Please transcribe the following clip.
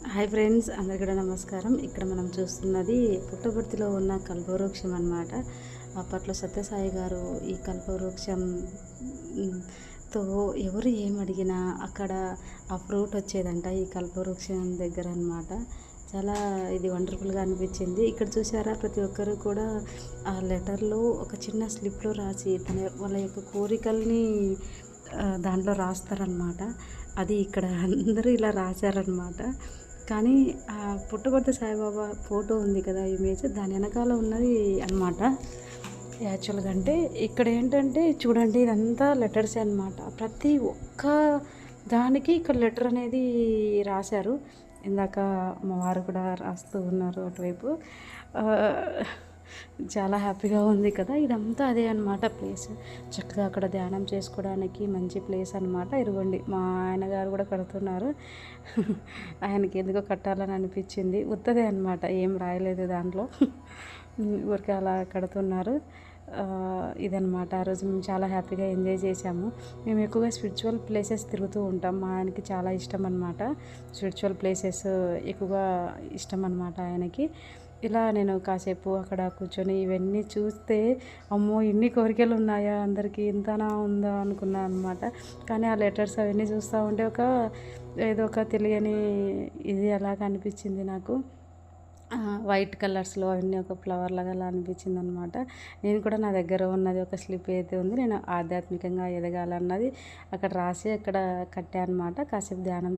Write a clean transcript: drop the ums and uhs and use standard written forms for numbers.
Hi friends, అందరికీ కూడా నమస్కారం. ఇక్కడ మనం చూస్తున్నది పుట్టపర్తిలో ఉన్న కల్పవృక్షం అన్నమాట. అప్పట్లో సత్యసాయి గారు ఈ కల్పవృక్షం తో ఎవరు ఏమడిగినా అక్కడ ఆ ఫ్రూట్ వచ్చేదంట ఈ కల్పవృక్షం దగ్గర అన్నమాట. చాలా ఇది వండర్ఫుల్గా అనిపించింది. ఇక్కడ చూసారా, ప్రతి ఒక్కరు కూడా ఆ లెటర్లో ఒక చిన్న స్లిప్లో రాసి వాళ్ళ యొక్క కోరికల్ని దాంట్లో రాస్తారనమాట. అది ఇక్కడ అందరూ ఇలా రాశారనమాట. కానీ ఆ పుట్టపర్తి సాయిబాబా ఫోటో ఉంది కదా, ఇమేజ్ దాని వెనకాల ఉన్నది అనమాట. యాక్చువల్గా అంటే ఇక్కడ ఏంటంటే చూడండి, ఇదంతా లెటర్స్ అనమాట. ప్రతి ఒక్క దానికి ఇక్కడ లెటర్ అనేది రాశారు. ఇందాక మా వారు కూడా రాస్తూ ఉన్నారు అటువైపు. చాలా హ్యాపీగా ఉంది కదా. ఇదంతా అదే అనమాట ప్లేస్. చక్కగా అక్కడ ధ్యానం చేసుకోవడానికి మంచి ప్లేస్ అనమాట. ఇదిగోండి మా ఆయన గారు కూడా కడుతున్నారు. ఆయనకి ఎందుకో కట్టాలని అనిపించింది. ఉత్తదే అనమాట, ఏం రాయలేదు దాంట్లో. ఊరికే అలా కడుతున్నారు. ఇదనమాట. ఆ రోజు మేము చాలా హ్యాపీగా ఎంజాయ్ చేసాము. మేము ఎక్కువగా స్పిరిచువల్ ప్లేసెస్ తిరుగుతూ ఉంటాం. మా ఆయనకి చాలా ఇష్టం అనమాట. స్పిరిచువల్ ప్లేసెస్ ఎక్కువగా ఇష్టం అనమాట ఆయనకి. ఇలా నేను కాసేపు అక్కడ కూర్చొని ఇవన్నీ చూస్తే, అమ్మో ఇన్ని కోరికలు ఉన్నాయా, అందరికీ ఇంతనా ఉందా అనుకున్నాను అనమాట. కానీ ఆ లెటర్స్ అవన్నీ చూస్తూ ఉంటే ఏదో ఒక తెలియని ఇది అలాగ అనిపించింది నాకు. వైట్ కలర్స్లో అవన్నీ ఒక ఫ్లవర్ లాగా అలా అనిపించింది అనమాట. నేను కూడా నా దగ్గర ఉన్నది ఒక స్లిప్ అయితే ఉంది, నేను ఆధ్యాత్మికంగా ఎదగాలన్నది అక్కడ రాసి అక్కడ కట్టా అనమాట. కాసేపు ధ్యానం